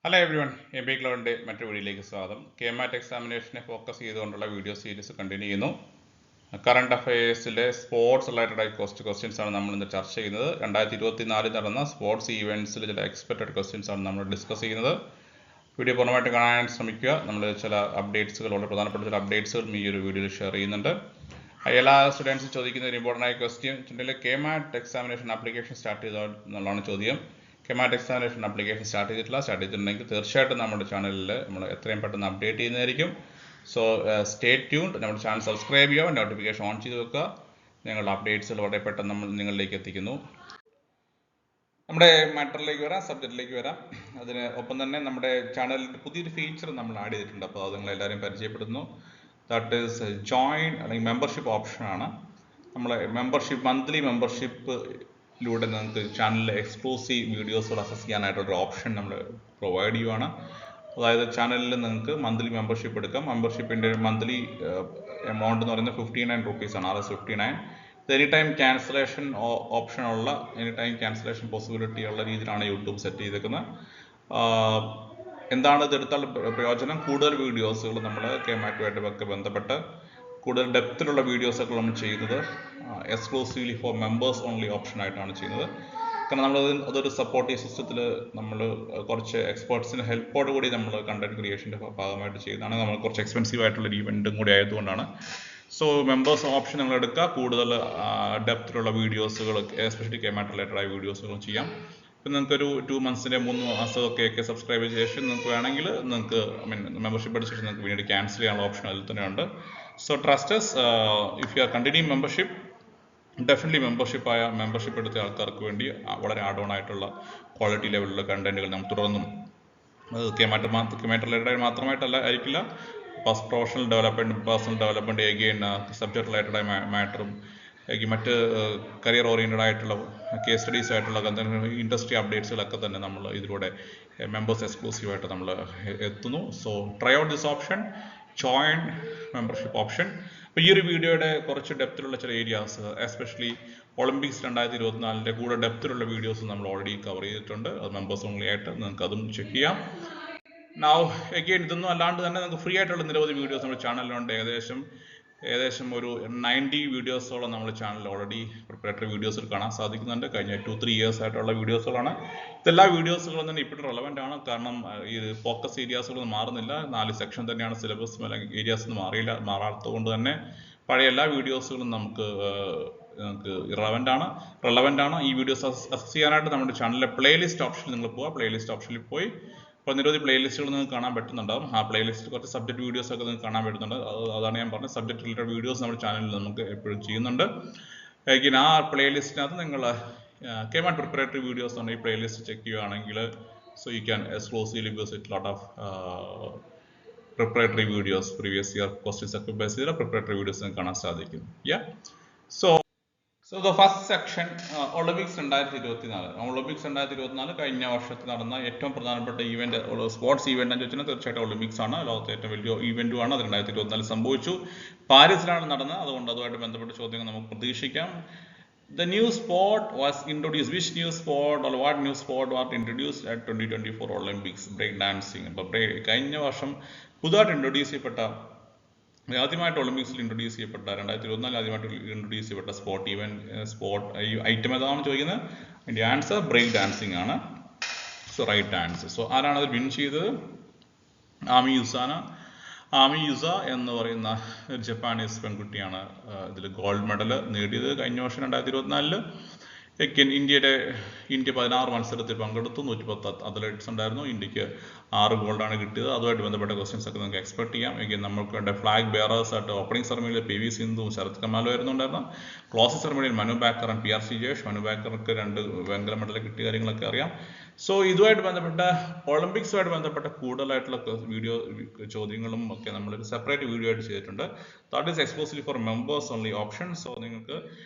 Hello everyone, M B ക്ലൗഡിൻ്റെ മറ്റൊരു വീഡിയോയിലേക്ക് സ്വാഗതം. KMAT എക്സാമിനേഷനെ ഫോക്കസ് ചെയ്തുകൊണ്ടുള്ള വീഡിയോ സീരീസ് കണ്ടിന്യൂ ചെയ്യുന്നു. കറണ്ട് അഫയേഴ്സിലെ സ്പോർട്സ് റിലേറ്റഡ് ആയ ക്വസ്റ്റ്യൻസ് ആണ് നമ്മൾ ഇന്ന് ചർച്ച ചെയ്യുന്നത്. 2024 നടന്ന സ്പോർട്സ് ഈവൻറ്റ്സിൽ ചില എക്സ്പെക്റ്റഡ് ക്വസ്റ്റ്യൻസ് ആണ് നമ്മൾ ഡിസ്കസ് ചെയ്യുന്നത്. വീഡിയോ പൂർണ്ണമായിട്ട് കാണാൻ ശ്രമിക്കുക. നമ്മൾ ചില അപ്ഡേറ്റ്സുകൾ, വളരെ പ്രധാനപ്പെട്ട ചില അപ്ഡേറ്റ്സുകൾ ഈ ഒരു വീഡിയോയിൽ ഷെയർ ചെയ്യുന്നുണ്ട്. എല്ലാ സ്റ്റുഡൻസും ചോദിക്കുന്ന ഒരു ഇമ്പോർട്ടൻ്റ് ആയ question KMAT examination application start ചെയ്തോ എന്നുള്ളതാണ് ചോദ്യം. KMAT എക്സാമിനേഷൻ ആപ്ലിക്കേഷൻ സ്റ്റാർട്ട് ചെയ്തിട്ടുണ്ടെങ്കിൽ തീർച്ചയായിട്ടും നമ്മുടെ ചാനലിൽ നമ്മൾ എത്രയും പെട്ടെന്ന് അപ്ഡേറ്റ് ചെയ്യുന്നതായിരിക്കും. So stay tuned. നമ്മുടെ ചാനൽ സബ്സ്ക്രൈബ് ചെയ്യുക, നോട്ടിഫിക്കേഷൻ ഓൺ ചെയ്ത് വെക്കുക. ഞങ്ങളുടെ അപ്ഡേറ്റ്സുകൾ വളരെ പെട്ടെന്ന് നമ്മൾ നിങ്ങളിലേക്ക് എത്തിക്കുന്നു. നമ്മുടെ മാറ്ററിലേക്ക് വരാം, സബ്ജക്റ്റിലേക്ക് വരാം. അതിന് ഒപ്പം തന്നെ നമ്മുടെ ചാനലിൽ പുതിയൊരു ഫീച്ചർ നമ്മൾ ആഡ് ചെയ്തിട്ടുണ്ട്. അപ്പോൾ അത് നിങ്ങളെല്ലാവരും പരിചയപ്പെടുന്നു. ദാറ്റ് ഈസ് ജോയിൻ അല്ലെങ്കിൽ മെമ്പർഷിപ്പ് ഓപ്ഷനാണ്. നമ്മളെ മന്ത്ലി മെമ്പർഷിപ്പിലൂടെ നിങ്ങൾക്ക് ചാനലിലെ എക്സ്ക്ലൂസീവ് വീഡിയോസുകൾ അക്സസ് ചെയ്യാനായിട്ടൊരു ഓപ്ഷൻ നമ്മൾ പ്രൊവൈഡ് ചെയ്യുവാണ്. അതായത് ചാനലിൽ നിങ്ങൾക്ക് മന്ത്ലി മെമ്പർഷിപ്പ് എടുക്കാം. മെമ്പർഷിപ്പിൻ്റെ മന്ത്ലി എമൗണ്ട് എന്ന് പറയുന്നത് 59 റുപ്പീസാണ്, Rs59. ഇത് എനി ടൈം ക്യാൻസലേഷൻ ഓപ്ഷനുള്ള, എനി ടൈം ക്യാൻസലേഷൻ പോസിബിലിറ്റി ഉള്ള രീതിയിലാണ് യൂട്യൂബ് സെറ്റ് ചെയ്തേക്കുന്നത്. എന്താണ് ഇതെടുത്താൽ പ്രയോജനം? കൂടുതൽ വീഡിയോസുകൾ നമ്മൾ KMAT-ആയിട്ട് ബന്ധപ്പെട്ട് കൂടുതൽ ഡെപ്തിലുള്ള വീഡിയോസൊക്കെ നമ്മൾ ചെയ്യുന്നത് എക്സ്ക്ലൂസീവ്ലി ഫോർ മെമ്പേഴ്സ് ഓൺലി ഓപ്ഷനായിട്ടാണ് ചെയ്യുന്നത്. കാരണം അതൊരു സപ്പോർട്ടീവ് സിസ്റ്റത്തിൽ നമ്മൾ കുറച്ച് എക്സ്പേർട്സിൻ്റെ ഹെൽപ്പോട് കൂടി നമ്മൾ കണ്ടന്റ് ക്രിയേഷൻ്റെ ഭാഗമായിട്ട് ചെയ്യുന്നതാണ്. നമ്മൾ കുറച്ച് എക്സ്പെൻസീവ് ആയിട്ടുള്ളൊരു ഈവൻറ്റും കൂടി ആയതുകൊണ്ടാണ്. സോ മെമ്പേഴ്സ് ഓപ്ഷൻ നിങ്ങൾ എടുക്കുക. കൂടുതൽ ഡെപ്തിലുള്ള വീഡിയോസുകൾ, എസ്പെഷ്യലി KMAT റിലേറ്റഡ് ആയ വീഡിയോസുകൾ ചെയ്യാം. ഇപ്പം നിങ്ങൾക്കൊരു 2 മന്ത്സിൻ്റെ 3 മാസമൊക്കെ സബ്സ്ക്രൈബ് ചെയ്ത ശേഷം നിങ്ങൾക്ക് വേണമെങ്കിൽ നിങ്ങൾക്ക് മെമ്പർഷിപ്പ് എടുത്ത ശേഷം നിങ്ങൾക്ക് പിന്നീട് ക്യാൻസൽ ചെയ്യാനുള്ള ഓപ്ഷൻ അതിൽ തന്നെ ഉണ്ട്. So trust us, if you are continue membership, definitely membership എടുത്ത ആൾക്കാർക്ക് വേണ്ടി വളരെ ആഡ് ഓൺ ആയിട്ടുള്ള ക്വാളിറ്റി ലെവലിലുള്ള കണ്ടന്റുകൾ നമ്മൾ തുടർന്നും KMAT റിലേറ്റഡ് മാത്രമായിട്ടല്ല ആയിരിക്കില്ല, professional development, personal development, again subject related ആയ മാറ്ററും മറ്റ് കരിയർ ഓറിയൻറ്റഡ് ആയിട്ടുള്ള കേസ് സ്റ്റഡീസ് ആയിട്ടുള്ള ഇൻഡസ്ട്രി അപ്ഡേറ്റ്സുകളൊക്കെ തന്നെ നമ്മൾ ഇതിലൂടെ മെമ്പേഴ്സ് എക്സ്ക്ലൂസീവായിട്ട് നമ്മൾ എത്തുന്നു. So try out this option, join membership option. അപ്പോൾ ഈ ഒരു വീഡിയോയുടെ കുറച്ച് ഡെപ്തിലുള്ള ചില ഏരിയാസ്, എസ്പെഷ്യലി ഒളിമ്പിക്സ് 2024 കൂടെ ഡെപ്തിലുള്ള വീഡിയോസ് നമ്മൾ ഓൾറെഡി കവർ ചെയ്തിട്ടുണ്ട്. അത് മെമ്പേഴ്സ് ഓൺലി ആയിട്ട് നിങ്ങൾക്ക് അതും ചെക്ക് ചെയ്യാം. നൗ എഗെയിൻ ഇതൊന്നും അല്ലാണ്ട് തന്നെ നമുക്ക് ഫ്രീ ആയിട്ടുള്ള നിരവധി വീഡിയോസ് നമ്മുടെ ചാനലിലുണ്ട്. ഏകദേശം ഒരു 90 വീഡിയോസോളം നമ്മുടെ ചാനലിൽ ഓൾറെഡി പ്രിപ്പറേറ്ററി വീഡിയോസിൽ കാണാൻ സാധിക്കുന്നുണ്ട്. കഴിഞ്ഞ 2-3 ഇയേഴ്സ് ആയിട്ടുള്ള വീഡിയോസുകളാണ്. ഇതെല്ലാ വീഡിയോസുകളും തന്നെ ഇപ്പോഴും റെലവൻ്റ് ആണ്. കാരണം ഈ ഫോക്കസ് ഏരിയാസുകളൊന്നും മാറുന്നില്ല. 4 സെക്ഷൻ തന്നെയാണ് സിലബസ്, അല്ലെങ്കിൽ ഏരിയാസ് ഒന്നും മാറാത്തത് കൊണ്ട് തന്നെ പഴയ എല്ലാ വീഡിയോസുകളും നമുക്ക് റെലവൻ്റ് ആണ്. ഈ വീഡിയോസ് അക്സസ് ചെയ്യാനായിട്ട് നമ്മുടെ ചാനലിലെ പ്ലേലിസ്റ്റ് ഓപ്ഷനിൽ നിങ്ങൾ പോവുക. പ്ലേലിസ്റ്റ് ഓപ്ഷനിൽ പോയി അപ്പോൾ നിരവധി പ്ലേലിസ്റ്റുകൾ നിങ്ങൾക്ക് കാണാൻ പറ്റുന്നുണ്ടാവും. ആ പ്ലേലിസ്റ്റിൽ കുറച്ച് സബ്ജക്ട് വീഡിയോസ് ഒക്കെ നിങ്ങൾക്ക് കാണാൻ പറ്റുന്നുണ്ട്. അതാണ് ഞാൻ പറഞ്ഞത്, സബ്ജക്ട് റിലേറ്റഡ് വീഡിയോസ് നമ്മുടെ ചാനലിൽ നമുക്ക് എപ്പോഴും ചെയ്യുന്നുണ്ട്. എഗെയിൻ ആ പ്ലേലിസ്റ്റിനകത്ത് നിങ്ങൾ KMAT പ്രിപ്പറേറ്ററി വീഡിയോസ് ആണ് ഈ പ്ലേലിസ്റ്റ് ചെക്ക് ചെയ്യുകയാണെങ്കിൽ, so you can exclusively visit lot of preparatory videos, previous year questions ഒക്കെ ബേസ് ചെയ്ത പ്രിപ്പറേറ്ററി വീഡിയോസ് നിങ്ങൾക്ക് കാണാൻ സാധിക്കും. So the first section, Olympics 2024. Olympics 2024 കഴിഞ്ഞ വർഷത്തിൽ നടന്ന ഏറ്റവും പ്രധാനപ്പെട്ട ഈവന്റ്, സ്പോർട്സ് ഈവന്റ് എന്ന് ചോദിച്ചാൽ തീർച്ചയായിട്ടും ഒളിമ്പിക്സ് ആണ്. ലോകത്തെ ഏറ്റവും വലിയ ഈവന്റുമാണ്. അത് 2024 സംഭവിച്ചു. പാരീസിലാണ് നടന്നത്. അതുകൊണ്ട് അതുമായിട്ട് ബന്ധപ്പെട്ട ചോദ്യങ്ങൾ നമുക്ക് പ്രതീക്ഷിക്കാം. The new sport was introduced. Which new sport or what new sport was introduced at 2024 Olympics? Break dancing. അപ്പോൾ കഴിഞ്ഞ വർഷം പുതുതായിട്ട് ആദ്യമായിട്ട് ഒളിമ്പിക്സിൽ ഇൻട്രൊഡ്യൂസ് ചെയ്യപ്പെട്ട 2024 ആദ്യമായിട്ട് ഇൻട്രൊഡ്യൂസ് ചെയ്യപ്പെട്ട സ്പോർട്ട് ഐറ്റം ഏതാണെന്ന് ചോദിക്കുന്നത്. അതിൻ്റെ ആൻസർ ബ്രേക്ക് ഡാൻസിങ് ആണ്. So right answer. സോ ആരാണ് അത് വിൻ ചെയ്തത്? ആമി യുസ എന്ന് പറയുന്ന ഒരു ജപ്പാനീസ് പെൺകുട്ടിയാണ് ഇതിൽ ഗോൾഡ് മെഡൽ നേടിയത്. കഴിഞ്ഞ വർഷം 2024 ഇന്ത്യ 16 മത്സരത്തിൽ പങ്കെടുത്തു. 110 അത്ലറ്റ്സ് ഉണ്ടായിരുന്നു. ഇന്ത്യക്ക് 6 ഗോൾഡാണ് കിട്ടിയത്. അതുമായിട്ട് ബന്ധപ്പെട്ട ക്വസ്റ്റ്യൻസ് ഒക്കെ നിങ്ങൾക്ക് എക്സ്പെക്ട് ചെയ്യാം. നമുക്ക് ഫ്ലാഗ് ബെയറേഴ്സ് ആയിട്ട് ഓപ്പണിംഗ് സെറമണിയിൽ PV സിന്ധുവും ശരത് കമാലും ആയിരുന്നുണ്ടായിരുന്നു. ക്ലോസിംഗ് സെറമണിയിൽ മനു ബാക്കർ ആൻഡ് PR സിജേഷ്. മനു ബാക്കർക്ക് 2 വെങ്കല മെഡൽ കിട്ടിയ കാര്യങ്ങളൊക്കെ അറിയാം. സോ ഇതുമായിട്ട് ബന്ധപ്പെട്ട ഒളിമ്പിക്സുമായിട്ട് ബന്ധപ്പെട്ട കൂടുതലായിട്ടുള്ള വീഡിയോ ചോദ്യങ്ങളും ഒക്കെ നമ്മളൊരു സെപ്പറേറ്റ് വീഡിയോ ആയിട്ട് ചെയ്തിട്ടുണ്ട്. That is exclusively for members only option. So നിങ്ങൾക്ക്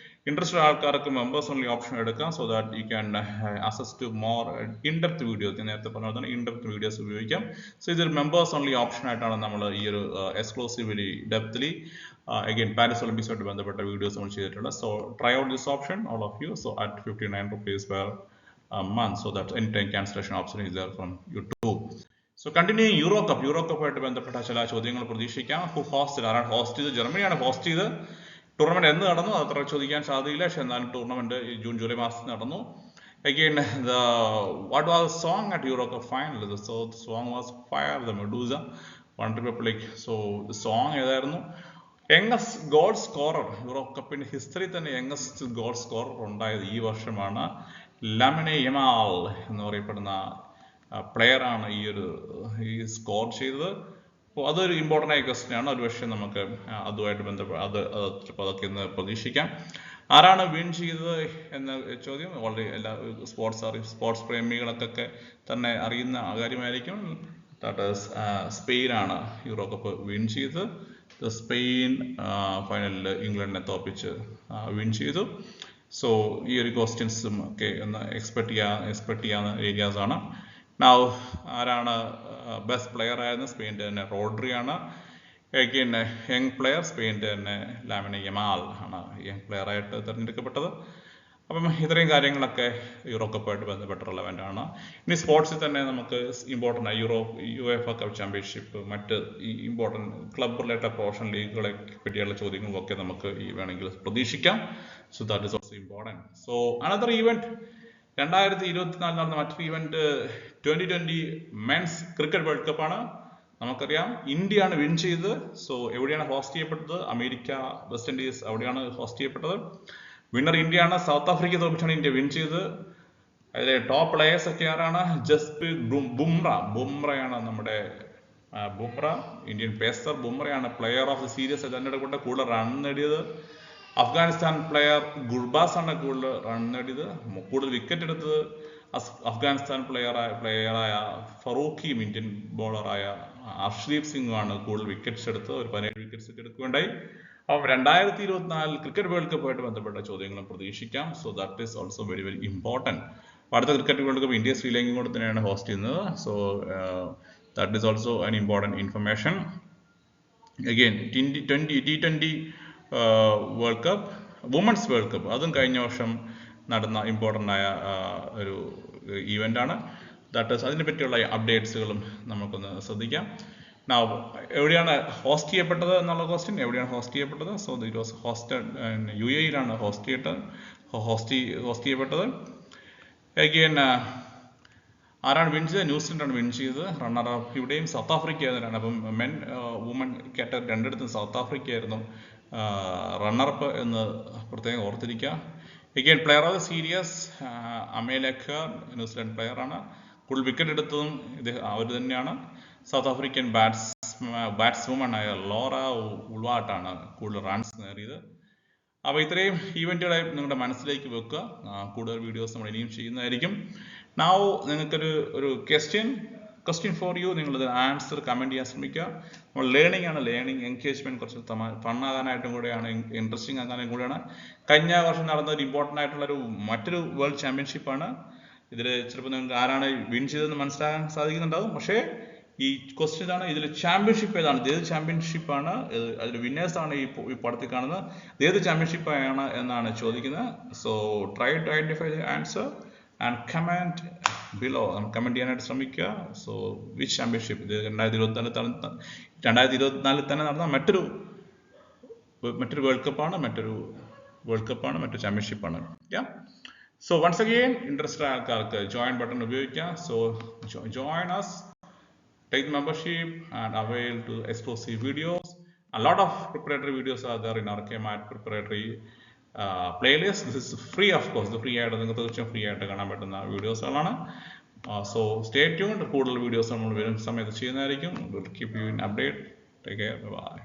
ഇൻട്രസ്റ്റഡ് ആൾക്കാർക്ക് മെമ്പേഴ്സ് ഓൺലി ഓപ്ഷൻ എടുക്കാം. So that you can access to more in depth videos. ഞാൻ നേരത്തെ പറഞ്ഞ പോലെ ഇൻഡെപ്ത് വീഡിയോസ് ഉപയോഗിക്കാം. സോ ഇതൊരു മെമ്പേഴ്സ് ഓൺലി ഓപ്ഷൻ ആയിട്ടാണ് നമ്മൾ ഈ ഒരു എക്സ്ക്ലൂസീവ്ലി ഡെപ്ത്ലി അഗെയിൻ പാരീസ് ഒളിമ്പിക്സുമായിട്ട് ബന്ധപ്പെട്ട വീഡിയോസ് നമ്മൾ ചെയ്തിട്ടുള്ളത്. So try out this option all of you. So at 59 rupees per month. So that anytime cancellation option is there from YouTube. So continuing Euro Cup ആയിട്ട് ബന്ധപ്പെട്ട ചില ചോദ്യങ്ങൾ പ്രതീക്ഷിക്കാം. Who hosted? ആരാണ് ഹോസ്റ്റ് ചെയ്തത്? ജർമ്മനിയാണ് ഹോസ്റ്റ് ചെയ്തത്. ടൂർണമെന്റ് എന്ന് നടന്നു അത്ര ചോദിക്കാൻ സാധ്യതയില്ല, പക്ഷെ എന്നാലും ടൂർണമെന്റ് ജൂൺ ജൂലൈ മാസത്തിൽ നടന്നു. Again, what was the song at Euro Cup final? The song was Fire the Medusa, One Republic. So the song ഏതായിരുന്നു? യങ്ങസ്റ്റ് ഗോൾ സ്കോറർ, യൂറോ കപ്പിന്റെ ഹിസ്റ്ററി തന്നെ യങ്ങസ്റ്റ് ഗോൾ സ്കോറർ ഉണ്ടായത് ഈ വർഷമാണ്. ലാമിനെ Yamal എന്ന് പറയപ്പെടുന്ന പ്ലെയറാണ് ഈ സ്കോർ ചെയ്തത്. അപ്പോൾ അതൊരു ഇമ്പോർട്ടൻ്റ് ആയ ക്വസ്റ്റ്യൻ ആണ്. ഒരു പക്ഷേ നമുക്ക് അതുമായിട്ട് ബന്ധപ്പെട്ട് ചിലപ്പോൾ അതൊക്കെ ഇന്ന് പ്രതീക്ഷിക്കാം. ആരാണ് വിൻ ചെയ്തത് എന്ന ചോദ്യം വളരെ എല്ലാ സ്പോർട്സ് പ്രേമികൾക്കൊക്കെ തന്നെ അറിയുന്ന കാര്യമായിരിക്കും. സ്പെയിനാണ് യൂറോ കപ്പ് വിൻ ചെയ്തത്. സ്പെയിൻ ഫൈനലിൽ ഇംഗ്ലണ്ടിനെ തോപ്പിച്ച് വിൻ ചെയ്തു. സോ ഈ ഒരു ക്വസ്റ്റ്യൻസും ഒക്കെ ഒന്ന് എക്സ്പെക്ട് ചെയ്യാവുന്ന ഏരിയാസ് ആണ്. നൗ ആരാണ് ബെസ്റ്റ് പ്ലെയർ ആയിരുന്നത്? സ്പെയിൻ്റെ തന്നെ റോഡ്രിയാണ്. പിന്നെ യങ് പ്ലെയർ സ്പെയിൻ്റെ തന്നെ ലാമിനെ യമാൽ ആണ് യങ് പ്ലെയർ ആയിട്ട് തിരഞ്ഞെടുക്കപ്പെട്ടത്. അപ്പം ഇത്രയും കാര്യങ്ങളൊക്കെ യൂറോ കപ്പായിട്ട് ബന്ധപ്പെട്ട് റെലവൻ്റ് ആണ്. ഇനി സ്പോർട്സിൽ തന്നെ നമുക്ക് ഇമ്പോർട്ടൻ്റ് ആയി UEFA കപ്പ് ചാമ്പ്യൻഷിപ്പ്, മറ്റ് ഈ ഇമ്പോർട്ടൻറ്റ് ക്ലബ് റിലേറ്റഡ് പ്രൊഫഷണൽ ലീഗുകളെ പറ്റിയുള്ള ചോദ്യങ്ങളൊക്കെ നമുക്ക് ഈ വേണമെങ്കിൽ പ്രതീക്ഷിക്കാം. So that is also important. So another event 2024 നടന്ന മറ്റൊരു ഈവൻറ്റ് 2020 മെൻസ് ക്രിക്കറ്റ് വേൾഡ് കപ്പാണ്. നമുക്കറിയാം ഇന്ത്യയാണ് വിൻ ചെയ്തത്. സോ എവിടെയാണ് ഹോസ്റ്റ് ചെയ്യപ്പെട്ടത്? അമേരിക്ക, വെസ്റ്റ് ഇൻഡീസ്, അവിടെയാണ് ഹോസ്റ്റ് ചെയ്യപ്പെട്ടത്. വിന്നർ ഇന്ത്യയാണ്. സൗത്ത് ആഫ്രിക്ക തോൽപ്പിച്ചാണ് ഇന്ത്യ വിൻ ചെയ്തത്. അതിലെ ടോപ്പ് പ്ലേയേഴ്സ് ഒക്കെ ആരാണ്? ജസ്പ്രീത് ബുംറയാണ് നമ്മുടെ ഇന്ത്യൻ പേസർ ബുംറയാണ് പ്ലെയർ ഓഫ് ദി സീരീസ് തിരഞ്ഞെടുക്കപ്പെട്ട. കൂടുതൽ റൺ നേടിയത് അഫ്ഗാനിസ്ഥാൻ പ്ലെയർ ഗുർബാസ് ആണ് കൂടുതൽ റൺ നേടിയത്. കൂടുതൽ വിക്കറ്റ് എടുത്തത് അഫ്ഗാനിസ്ഥാൻ പ്ലെയറായ ഫറൂഖിയും ഇന്ത്യൻ ബോളറായ അർഷ്ദീപ് സിംഗുമാണ് കൂടുതൽ വിക്കറ്റ്സ് എടുത്തത്. ഒരു 17 വിക്കറ്റ്സ് ഒക്കെ എടുക്കുകയുണ്ടായി. അപ്പം 2024 ക്രിക്കറ്റ് വേൾഡ് കപ്പുമായിട്ട് ബന്ധപ്പെട്ട ചോദ്യങ്ങളും പ്രതീക്ഷിക്കാം. So that is also very very important. അടുത്ത ക്രിക്കറ്റ് വേൾഡ് കപ്പ് ഇന്ത്യ ശ്രീലങ്കയും കൂടെ തന്നെയാണ് ഹോസ്റ്റ് ചെയ്യുന്നത്. So that is also an important information. Again T20 world cup, women's world cup, അതും കഴിഞ്ഞ വർഷം നടന്ന ഇമ്പോർട്ടൻ്റ് ആയ ഒരു ഈവൻ്റാണ്. ദാറ്റ് ഈസ് അതിനെ പറ്റിയുള്ള അപ്ഡേറ്റ്സുകളും നമുക്കൊന്ന് ശ്രദ്ധിക്കാം. എവിടെയാണ് ഹോസ്റ്റ് ചെയ്യപ്പെട്ടത് എന്നുള്ള ക്വസ്റ്റ്യൻ, എവിടെയാണ് ഹോസ്റ്റ് ചെയ്യപ്പെട്ടത്? സോ ഇറ്റ് വാസ് ഹോസ്റ്റഡ് UAE-യിലാണ് ഹോസ്റ്റ് ചെയ്യപ്പെട്ടത്. അഗെയിൻ ആരാണ് വിൻ ചെയ്തത്? ന്യൂസിലൻഡാണ് വിൻ ചെയ്തത്. റണ്ണർ അപ്പ് ഇവിടെയും സൗത്ത് ആഫ്രിക്ക ആയിരുന്നതാണ്. അപ്പം മെൻ വുമൺ കാറ്റഗറി രണ്ടിടത്തും സൗത്ത് ആഫ്രിക്ക ആയിരുന്നു റണ്ണറപ്പ് എന്ന് പ്രത്യേകം ഓർത്തിരിക്കുക. Again player of the series അമേലഖ, ന്യൂസിലാൻഡ് പ്ലെയറാണ്. കൂടുതൽ വിക്കറ്റ് എടുത്തതും അവർ തന്നെയാണ്. സൗത്ത് ആഫ്രിക്കൻ ബാറ്റ്സ്വുമൺ ആയ ലോറ ഉൾവാട്ടാണ് കൂടുതൽ റൺസ് നേടിയത്. അപ്പോൾ ഇത്രയും ഈവൻറ്റുകളെ നിങ്ങളുടെ മനസ്സിലേക്ക് വെക്കുക. കൂടുതൽ വീഡിയോസ് നമ്മൾ ഇനിയും ചെയ്യുന്നതായിരിക്കും. നൗ നിങ്ങൾക്കൊരു ക്വസ്റ്റ്യൻ ഫോർ യു. നിങ്ങളത് ആൻസർ കമൻറ്റ് ചെയ്യാൻ ശ്രമിക്കുക. നമ്മൾ ലേണിംഗ് ആണ്, ലേണിംഗ് എൻഗേജ്മെൻറ്റ് കുറച്ച് ഫണ്ണാകാനായിട്ടും കൂടെയാണ്, ഇൻട്രസ്റ്റിംഗ് ആകാനും കൂടെയാണ്. കഴിഞ്ഞ വർഷം നടന്ന ഒരു ഇമ്പോർട്ടൻ്റ് ആയിട്ടുള്ളൊരു മറ്റൊരു വേൾഡ് ചാമ്പ്യൻഷിപ്പാണ്. ഇതിൽ ചിലപ്പോൾ നിങ്ങൾക്ക് ആരാണ് വിൻ ചെയ്തതെന്ന് മനസ്സിലാക്കാൻ സാധിക്കുന്നുണ്ടാവും. പക്ഷേ ഈ ക്വസ്റ്റ്യൻ ആണ്, ഇതിൽ ചാമ്പ്യൻഷിപ്പ് ഏതാണ്, ഏത് ചാമ്പ്യൻഷിപ്പാണ്, അതിൽ വിന്നേഴ്സാണ് ഈ പടത്തിൽ കാണുന്നത്, ഏത് ചാമ്പ്യൻഷിപ്പാണ് എന്നാണ് ചോദിക്കുന്നത്. So try to identify the answer and comment below. Comment ചെയ്യാനായിട്ട് ശ്രമിക്കുക. So which championship? ഇത് 2024 തന്നെ നടന്ന മറ്റൊരു വേൾഡ് കപ്പാണ്, മറ്റൊരു ചാമ്പ്യൻഷിപ്പാണ്. സോ വൺസ് അഗെയിൻ ഇൻട്രസ്റ്റഡ് ആൾക്കാർക്ക് ജോയിൻ ബട്ടൺ ഉപയോഗിക്കാം. So join us, take membership and avail to exclusive videos. A lot of preparatory videos are there in our KMAT preparatory playlist. This is free, of course. The free ആയിട്ട് നിങ്ങൾക്ക് തീർച്ചയായും free ആയിട്ട് കാണാൻ പറ്റുന്ന വീഡിയോസുകളാണ്. So stay tuned. കൂടുതൽ videos നമ്മൾ വരും സമയത്ത് ചെയ്യുന്നതായിരിക്കും. We'll keep you in update. Take care. Bye.